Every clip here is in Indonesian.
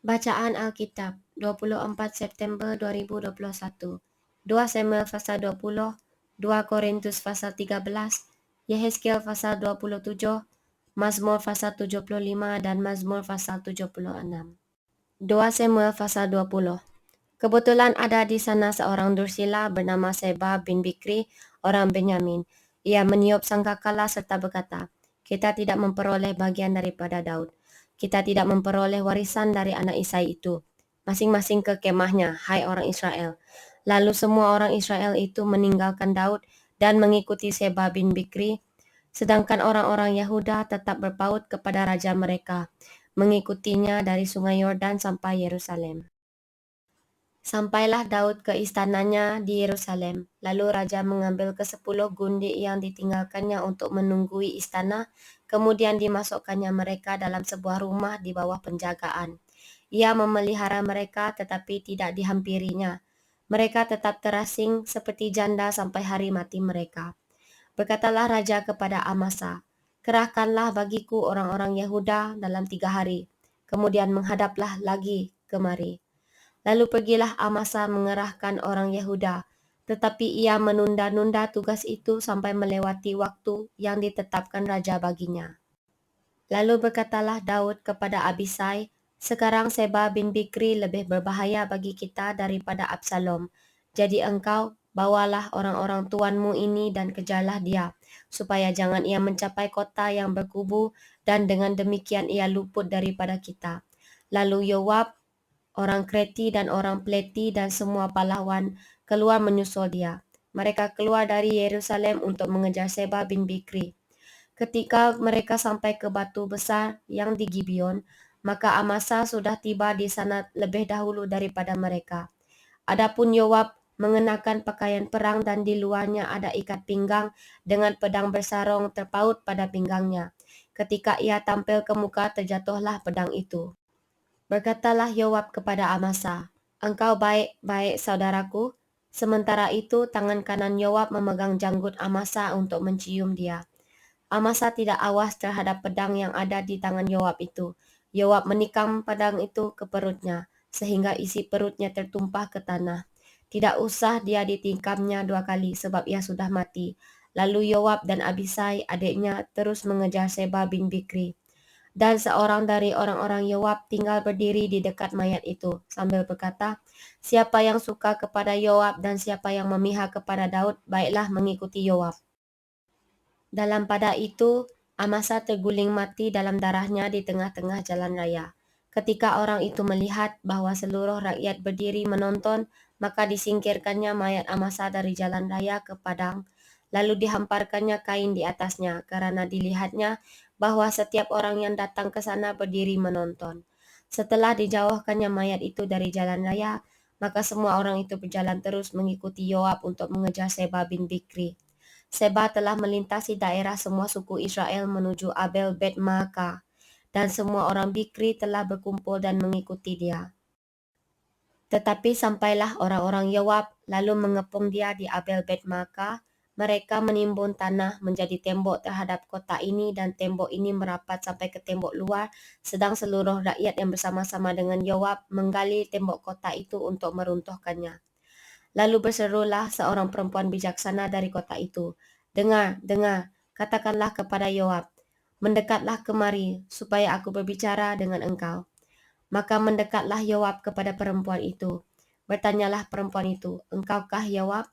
Bacaan Alkitab 24 September 2021. 2 Samuel pasal 20, 2 Korintus pasal 13, Yehezkiel pasal 27, Mazmur pasal 75 dan Mazmur pasal 76. 2 Samuel pasal 20. Kebetulan ada di sana seorang dursila bernama Seba bin Bikri, orang Benyamin. Ia meniup sangkakala serta berkata, "Kita tidak memperoleh bagian daripada Daud. Kita tidak memperoleh warisan dari anak Isai itu. Masing-masing ke kemahnya, hai orang Israel." Lalu semua orang Israel itu meninggalkan Daud dan mengikuti Seba bin Bikri, sedangkan orang-orang Yahuda tetap berpaut kepada raja mereka, mengikutinya dari sungai Yordan sampai Yerusalem. Sampailah Daud ke istananya di Yerusalem. Lalu raja mengambil ke-10 gundik yang ditinggalkannya untuk menunggui istana, kemudian dimasukkannya mereka dalam sebuah rumah di bawah penjagaan. Ia memelihara mereka tetapi tidak dihampirinya. Mereka tetap terasing seperti janda sampai hari mati mereka. Berkatalah raja kepada Amasa, "Kerahkanlah bagiku orang-orang Yehuda dalam 3 hari. Kemudian menghadaplah lagi kemari." Lalu pergilah Amasa mengerahkan orang Yehuda, tetapi ia menunda-nunda tugas itu sampai melewati waktu yang ditetapkan raja baginya. Lalu berkatalah Daud kepada Abisai, "Sekarang Seba bin Bikri lebih berbahaya bagi kita daripada Absalom. Jadi engkau bawalah orang-orang tuanmu ini dan kejarlah dia, supaya jangan ia mencapai kota yang berkubu dan dengan demikian ia luput daripada kita." Lalu Yoab, orang Kreti dan orang Pleti dan semua pahlawan keluar menyusul dia. Mereka keluar dari Yerusalem untuk mengejar Seba bin Bikri. Ketika mereka sampai ke batu besar yang di Gibeon, maka Amasa sudah tiba di sana lebih dahulu daripada mereka. Adapun Yoab mengenakan pakaian perang dan di luarnya ada ikat pinggang dengan pedang bersarung terpaut pada pinggangnya. Ketika ia tampil ke muka, terjatuhlah pedang itu. Berkatalah Yoab kepada Amasa, "Engkau baik-baik saudaraku." Sementara itu tangan kanan Yoab memegang janggut Amasa untuk mencium dia. Amasa tidak awas terhadap pedang yang ada di tangan Yoab itu. Yoab menikam pedang itu ke perutnya, sehingga isi perutnya tertumpah ke tanah. Tidak usah dia ditingkamnya 2 kali, sebab ia sudah mati. Lalu Yoab dan Abisai, adiknya, terus mengejar Seba bin Bikri. Dan seorang dari orang-orang Yoab tinggal berdiri di dekat mayat itu, sambil berkata, "Siapa yang suka kepada Yoab dan siapa yang memihak kepada Daud, baiklah mengikuti Yoab." Dalam pada itu, Amasa terguling mati dalam darahnya di tengah-tengah jalan raya. Ketika orang itu melihat bahwa seluruh rakyat berdiri menonton, maka disingkirkannya mayat Amasa dari jalan raya ke padang, lalu dihamparkannya kain di atasnya, karena dilihatnya bahwa setiap orang yang datang ke sana berdiri menonton. Setelah dijauhkannya mayat itu dari jalan raya, maka semua orang itu berjalan terus mengikuti Yoab untuk mengejar Seba bin Bikri. Seba telah melintasi daerah semua suku Israel menuju Abel Bet Maaka, dan semua orang Bikri telah berkumpul dan mengikuti dia. Tetapi sampailah orang-orang Yoab lalu mengepung dia di Abel Bet Maaka. Mereka menimbun tanah menjadi tembok terhadap kota ini dan tembok ini merapat sampai ke tembok luar, sedang seluruh rakyat yang bersama-sama dengan Yoab menggali tembok kota itu untuk meruntuhkannya. Lalu berserulah seorang perempuan bijaksana dari kota itu, "Dengar, dengar, katakanlah kepada Yoab, mendekatlah kemari, supaya aku berbicara dengan engkau." Maka mendekatlah Yoab kepada perempuan itu. Bertanyalah perempuan itu, "Engkaukah Yoab?"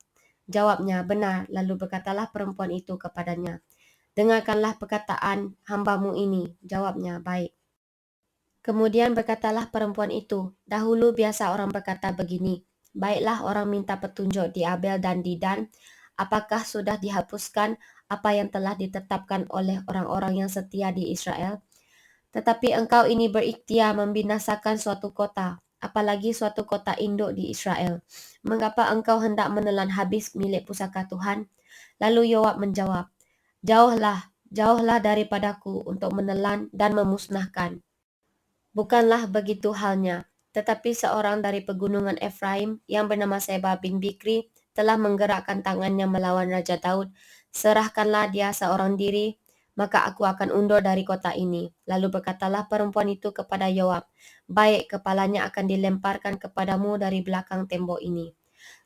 Jawabnya, "Benar." Lalu berkatalah perempuan itu kepadanya, "Dengarkanlah perkataan hambamu ini." Jawabnya, "Baik." Kemudian berkatalah perempuan itu, "Dahulu biasa orang berkata begini, 'Baiklah orang minta petunjuk di Abel dan di Dan, apakah sudah dihapuskan apa yang telah ditetapkan oleh orang-orang yang setia di Israel?' Tetapi engkau ini berikhtiar membinasakan suatu kota, apalagi suatu kota induk di Israel. Mengapa engkau hendak menelan habis milik pusaka Tuhan?" Lalu Yoab menjawab, "Jauhlah, jauhlah daripadaku untuk menelan dan memusnahkan." Bukanlah begitu halnya, tetapi seorang dari pegunungan Efraim yang bernama Seba bin Bikri telah menggerakkan tangannya melawan Raja Daud. Serahkanlah dia seorang diri, maka aku akan undur dari kota ini. Lalu berkatalah perempuan itu kepada Yoab, baik kepalanya akan dilemparkan kepadamu dari belakang tembok ini.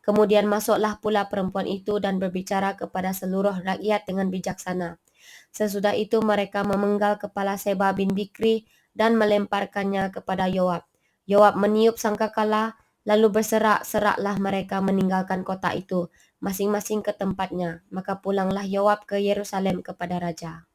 Kemudian masuklah pula perempuan itu dan berbicara kepada seluruh rakyat dengan bijaksana. Sesudah itu mereka memenggal kepala Seba bin Bikri dan melemparkannya kepada Yoab. Yoab meniup sangkakala, lalu berserak-seraklah mereka meninggalkan kota itu, masing-masing ke tempatnya. Maka pulanglah Yoab ke Yerusalem kepada raja.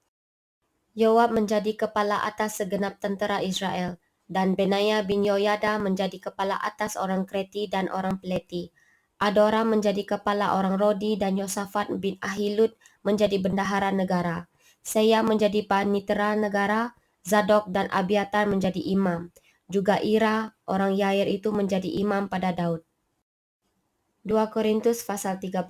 Yoab menjadi kepala atas segenap tentera Israel, dan Benaya bin Yoyada menjadi kepala atas orang Kreti dan orang Peleti. Adora menjadi kepala orang Rodi dan Yosafat bin Ahilud menjadi bendahara negara. Seya menjadi panitera negara, Zadok dan Abiatar menjadi imam. Juga Ira, orang Yair itu menjadi imam pada Daud. 2 Korintus pasal 13.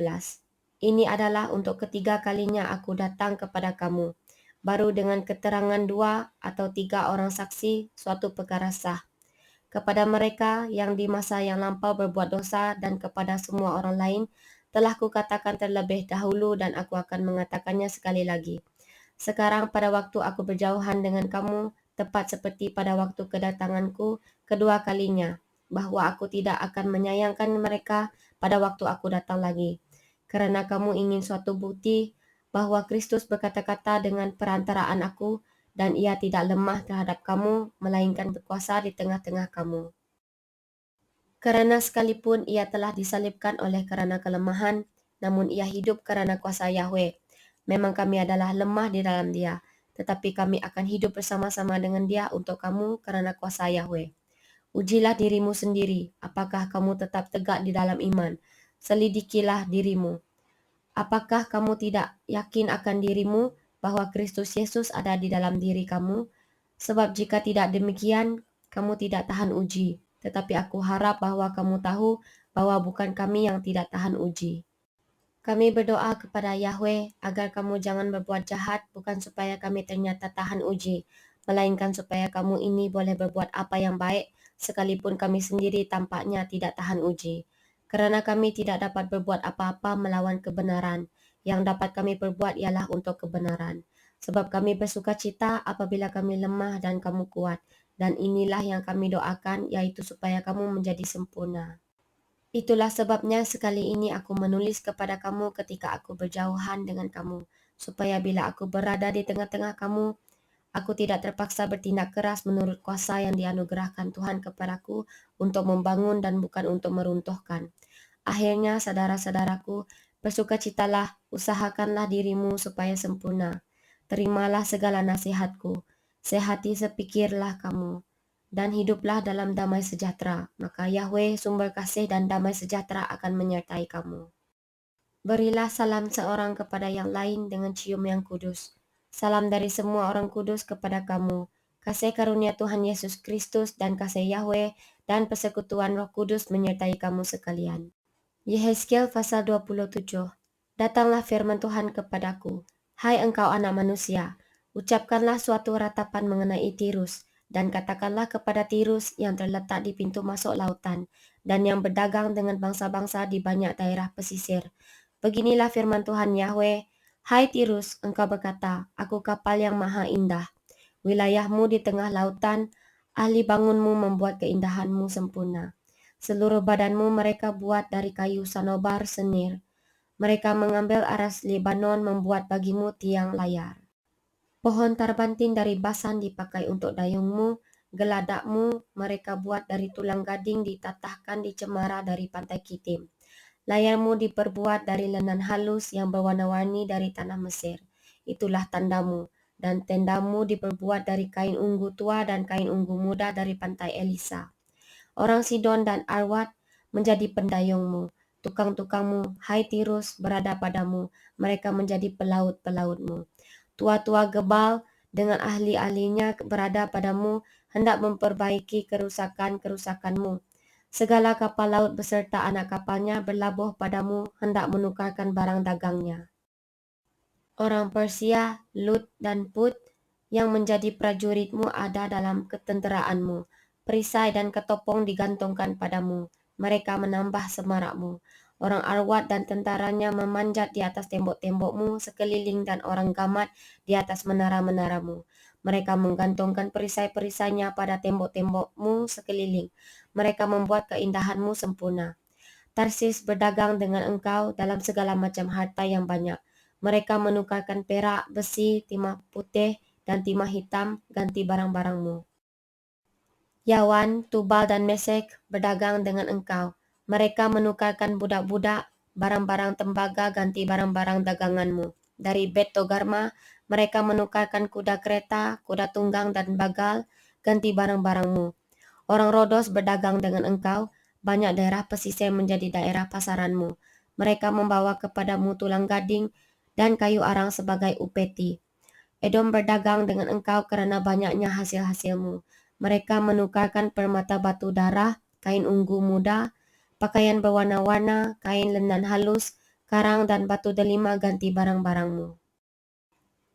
Ini adalah untuk ketiga kalinya aku datang kepada kamu. Baru dengan keterangan 2 atau 3 orang saksi, suatu perkara sah. Kepada mereka yang di masa yang lampau berbuat dosa dan kepada semua orang lain, telah kukatakan terlebih dahulu dan aku akan mengatakannya sekali lagi. Sekarang pada waktu aku berjauhan dengan kamu, tepat seperti pada waktu kedatanganku kedua kalinya, bahwa aku tidak akan menyayangkan mereka pada waktu aku datang lagi. Karena kamu ingin suatu bukti bahwa Kristus berkata-kata dengan perantaraan aku, dan ia tidak lemah terhadap kamu, melainkan berkuasa di tengah-tengah kamu. Karena sekalipun ia telah disalibkan oleh karena kelemahan, namun ia hidup karena kuasa Yahweh. Memang kami adalah lemah di dalam dia, tetapi kami akan hidup bersama-sama dengan dia untuk kamu karena kuasa Yahweh. Ujilah dirimu sendiri, apakah kamu tetap tegak di dalam iman. Selidikilah dirimu. Apakah kamu tidak yakin akan dirimu bahwa Kristus Yesus ada di dalam diri kamu? Sebab jika tidak demikian, kamu tidak tahan uji. Tetapi aku harap bahwa kamu tahu bahwa bukan kami yang tidak tahan uji. Kami berdoa kepada Yahweh agar kamu jangan berbuat jahat, bukan supaya kami ternyata tahan uji, melainkan supaya kamu ini boleh berbuat apa yang baik, sekalipun kami sendiri tampaknya tidak tahan uji. Karena kami tidak dapat berbuat apa-apa melawan kebenaran, yang dapat kami perbuat ialah untuk kebenaran. Sebab kami bersuka cita apabila kami lemah dan kamu kuat, dan inilah yang kami doakan, yaitu supaya kamu menjadi sempurna. Itulah sebabnya sekali ini aku menulis kepada kamu ketika aku berjauhan dengan kamu, supaya bila aku berada di tengah-tengah kamu, aku tidak terpaksa bertindak keras menurut kuasa yang dianugerahkan Tuhan kepadaku untuk membangun dan bukan untuk meruntuhkan. Akhirnya, saudara-saudaraku, bersukacitalah, usahakanlah dirimu supaya sempurna. Terimalah segala nasihatku, sehati sepikirlah kamu, dan hiduplah dalam damai sejahtera. Maka Yahweh, sumber kasih dan damai sejahtera akan menyertai kamu. Berilah salam seorang kepada yang lain dengan cium yang kudus. Salam dari semua orang kudus kepada kamu. Kasih karunia Tuhan Yesus Kristus dan kasih Yahweh dan persekutuan Roh Kudus menyertai kamu sekalian. Yehezkiel pasal 27. Datanglah firman Tuhan kepadaku, hai engkau anak manusia, ucapkanlah suatu ratapan mengenai Tirus, dan katakanlah kepada Tirus yang terletak di pintu masuk lautan, dan yang berdagang dengan bangsa-bangsa di banyak daerah pesisir. Beginilah firman Tuhan Yahweh, hai Tirus, engkau berkata, aku kapal yang maha indah. Wilayahmu di tengah lautan, ahli bangunmu membuat keindahanmu sempurna. Seluruh badanmu mereka buat dari kayu sanobar senir. Mereka mengambil aras Lebanon membuat bagimu tiang layar. Pohon tarbantin dari Basan dipakai untuk dayungmu, geladakmu mereka buat dari tulang gading ditatahkan di cemara dari pantai Kitim. Layarmu diperbuat dari lenan halus yang berwarna-warni dari tanah Mesir. Itulah tandamu. Dan tendamu diperbuat dari kain unggu tua dan kain unggu muda dari pantai Elisa. Orang Sidon dan Arwad menjadi pendayungmu. Tukang-tukangmu, hai Tirus, berada padamu. Mereka menjadi pelaut-pelautmu. Tua-tua Gebal dengan ahli-ahlinya berada padamu, hendak memperbaiki kerusakan-kerusakanmu. Segala kapal laut beserta anak kapalnya berlabuh padamu, hendak menukarkan barang dagangnya. Orang Persia, Lut dan Put yang menjadi prajuritmu ada dalam ketenteraanmu. Perisai dan ketopong digantungkan padamu. Mereka menambah semarakmu. Orang Arwad dan tentaranya memanjat di atas tembok-tembokmu sekeliling dan orang Gamat di atas menara-menaramu. Mereka menggantungkan perisai-perisainya pada tembok-tembokmu sekeliling. Mereka membuat keindahanmu sempurna. Tarsis berdagang dengan engkau dalam segala macam harta yang banyak. Mereka menukarkan perak, besi, timah putih, dan timah hitam ganti barang-barangmu. Yawan, Tubal, dan Mesek berdagang dengan engkau. Mereka menukarkan budak-budak, barang-barang tembaga ganti barang-barang daganganmu. Dari Bet Togarma, mereka menukarkan kuda kereta, kuda tunggang, dan bagal ganti barang-barangmu. Orang Rodos berdagang dengan engkau, banyak daerah pesisir menjadi daerah pasaranmu. Mereka membawa kepadamu tulang gading dan kayu arang sebagai upeti. Edom berdagang dengan engkau karena banyaknya hasil-hasilmu. Mereka menukarkan permata batu darah, kain ungu muda, pakaian berwarna-warna, kain lenan halus, karang dan batu delima ganti barang-barangmu.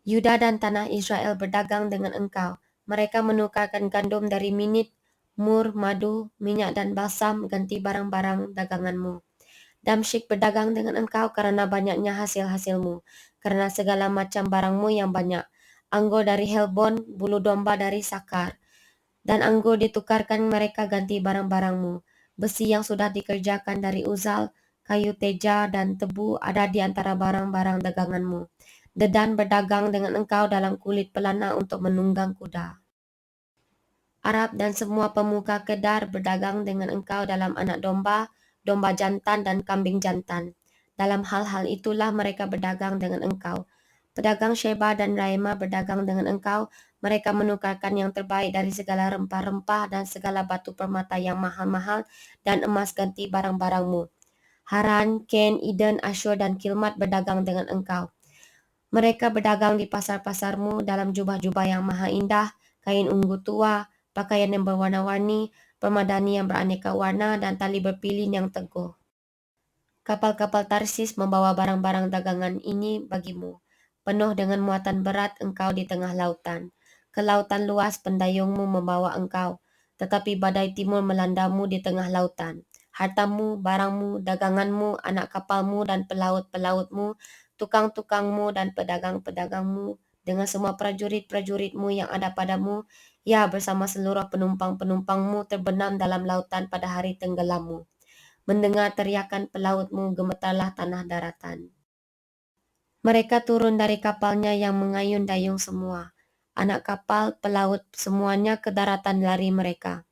Yuda dan tanah Israel berdagang dengan engkau. Mereka menukarkan gandum dari Minit, mur, madu, minyak dan balsam ganti barang-barang daganganmu. Damsyik berdagang dengan engkau karena banyaknya hasil-hasilmu, karena segala macam barangmu yang banyak. Anggur dari Helbon, bulu domba dari Sakar, dan anggur ditukarkan mereka ganti barang-barangmu. Besi yang sudah dikerjakan dari Uzal, kayu teja dan tebu ada di antara barang-barang daganganmu. Dedan berdagang dengan engkau dalam kulit pelana untuk menunggang kuda. Arab dan semua pemuka Kedar berdagang dengan engkau dalam anak domba, domba jantan dan kambing jantan. Dalam hal-hal itulah mereka berdagang dengan engkau. Pedagang Sheba dan Raima berdagang dengan engkau. Mereka menukarkan yang terbaik dari segala rempah-rempah dan segala batu permata yang mahal-mahal dan emas ganti barang-barangmu. Haran, Ken, Eden, Asyur dan Kilmat berdagang dengan engkau. Mereka berdagang di pasar-pasarmu dalam jubah-jubah yang maha indah, kain ungu tua, pakaian yang berwarna-warni, permadani yang beraneka warna, dan tali berpilin yang teguh. Kapal-kapal Tarsis membawa barang-barang dagangan ini bagimu. Penuh dengan muatan berat engkau di tengah lautan. Ke lautan luas pendayungmu membawa engkau, tetapi badai timur melandamu di tengah lautan. Hartamu, barangmu, daganganmu, anak kapalmu dan pelaut-pelautmu, tukang-tukangmu dan pedagang-pedagangmu, dengan semua prajurit-prajuritmu yang ada padamu, ya bersama seluruh penumpang-penumpangmu terbenam dalam lautan pada hari tenggelammu. Mendengar teriakan pelautmu, gemetarlah tanah daratan. Mereka turun dari kapalnya yang mengayun dayung semua. Anak kapal, pelaut, semuanya ke daratan lari mereka.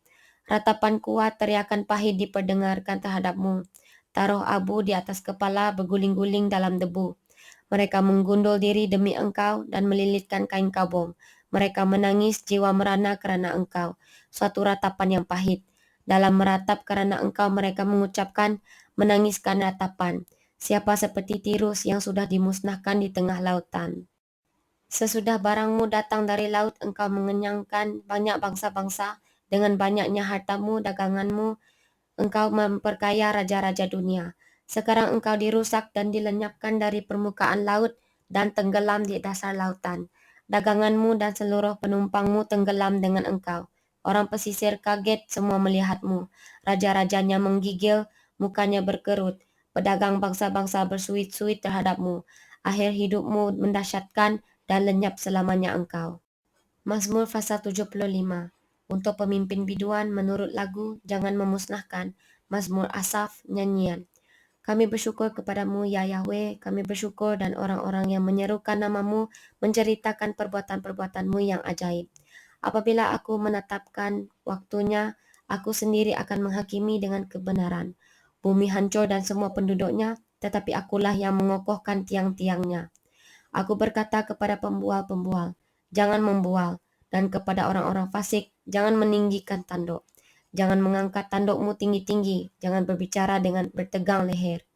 Ratapan kuat, teriakan pahit diperdengarkan terhadapmu. Taruh abu di atas kepala, berguling-guling dalam debu. Mereka menggundul diri demi engkau dan melilitkan kain kabung. Mereka menangis jiwa merana kerana engkau. Suatu ratapan yang pahit. Dalam meratap kerana engkau mereka mengucapkan, menangiskan ratapan. Siapa seperti tirus yang sudah dimusnahkan di tengah lautan. Sesudah barangmu datang dari laut, engkau mengenyangkan banyak bangsa-bangsa. Dengan banyaknya hartamu, daganganmu, engkau memperkaya raja-raja dunia. Sekarang engkau dirusak dan dilenyapkan dari permukaan laut dan tenggelam di dasar lautan. Daganganmu dan seluruh penumpangmu tenggelam dengan engkau. Orang pesisir kaget semua melihatmu. Raja-rajanya menggigil, mukanya berkerut. Pedagang bangsa-bangsa bersuit-suit terhadapmu. Akhir hidupmu mendahsyatkan dan lenyap selamanya engkau. Mazmur pasal 75. Untuk pemimpin biduan menurut lagu, jangan memusnahkan. Mazmur Asaf, nyanyian. Kami bersyukur kepadamu, ya Yahweh, kami bersyukur dan orang-orang yang menyerukan namamu menceritakan perbuatan-perbuatanmu yang ajaib. Apabila aku menetapkan waktunya, aku sendiri akan menghakimi dengan kebenaran. Bumi hancur dan semua penduduknya, tetapi akulah yang mengokohkan tiang-tiangnya. Aku berkata kepada pembual-pembual, jangan membual, dan kepada orang-orang fasik, jangan meninggikan tanduk. Jangan mengangkat tandukmu tinggi-tinggi, jangan berbicara dengan bertegang leher.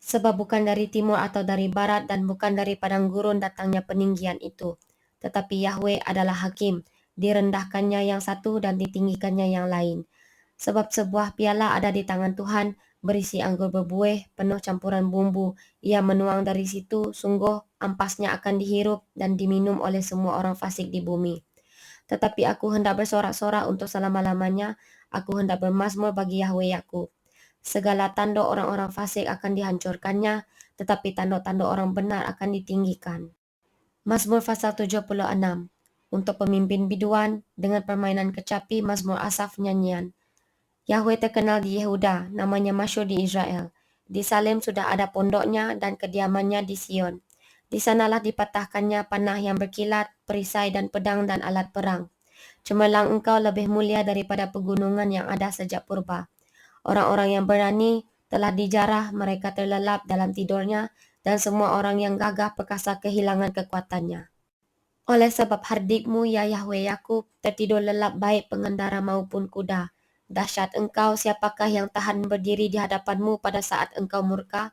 Sebab bukan dari timur atau dari barat dan bukan dari padang gurun datangnya peninggian itu. Tetapi Yahweh adalah hakim, direndahkannya yang satu dan ditinggikannya yang lain. Sebab sebuah piala ada di tangan Tuhan, berisi anggur berbuih, penuh campuran bumbu. Ia menuang dari situ, sungguh ampasnya akan dihirup dan diminum oleh semua orang fasik di bumi. Tetapi aku hendak bersorak-sorak untuk selama-lamanya, aku hendak bermazmur bagi Yahweh Yakub. Segala tanduk orang-orang fasik akan dihancurkannya, tetapi tanduk-tanduk orang benar akan ditinggikan. Mazmur pasal 76. untuk pemimpin biduan dengan permainan kecapi Mazmur Asaf nyanyian. Yahweh terkenal di Yehuda, namanya masyhur di Israel. Di Salem sudah ada pondoknya dan kediamannya di Sion. Di sanalah dipatahkannya panah yang berkilat, perisai dan pedang dan alat perang. Cemerlang engkau lebih mulia daripada pegunungan yang ada sejak purba. Orang-orang yang berani telah dijarah, mereka terlelap dalam tidurnya, dan semua orang yang gagah perkasa kehilangan kekuatannya. Oleh sebab hardikmu, ya Yahweh Yakub, tertidur lelap baik pengendara maupun kuda. Dahsyat engkau, siapakah yang tahan berdiri di hadapanmu pada saat engkau murka?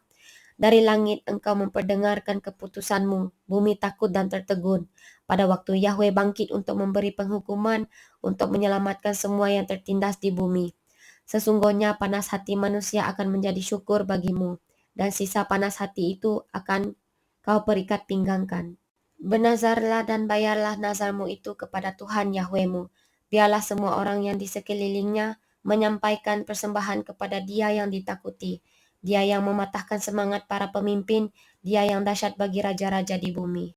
Dari langit engkau memperdengarkan keputusanmu, bumi takut dan tertegun. Pada waktu Yahweh bangkit untuk memberi penghukuman, untuk menyelamatkan semua yang tertindas di bumi. Sesungguhnya panas hati manusia akan menjadi syukur bagimu, dan sisa panas hati itu akan kau perikat pinggangkan. Bernazarlah dan bayarlah nazarmu itu kepada Tuhan Yahwehmu. Biarlah semua orang yang di sekelilingnya menyampaikan persembahan kepada Dia yang ditakuti. Dia yang mematahkan semangat para pemimpin, Dia yang dahsyat bagi raja-raja di bumi.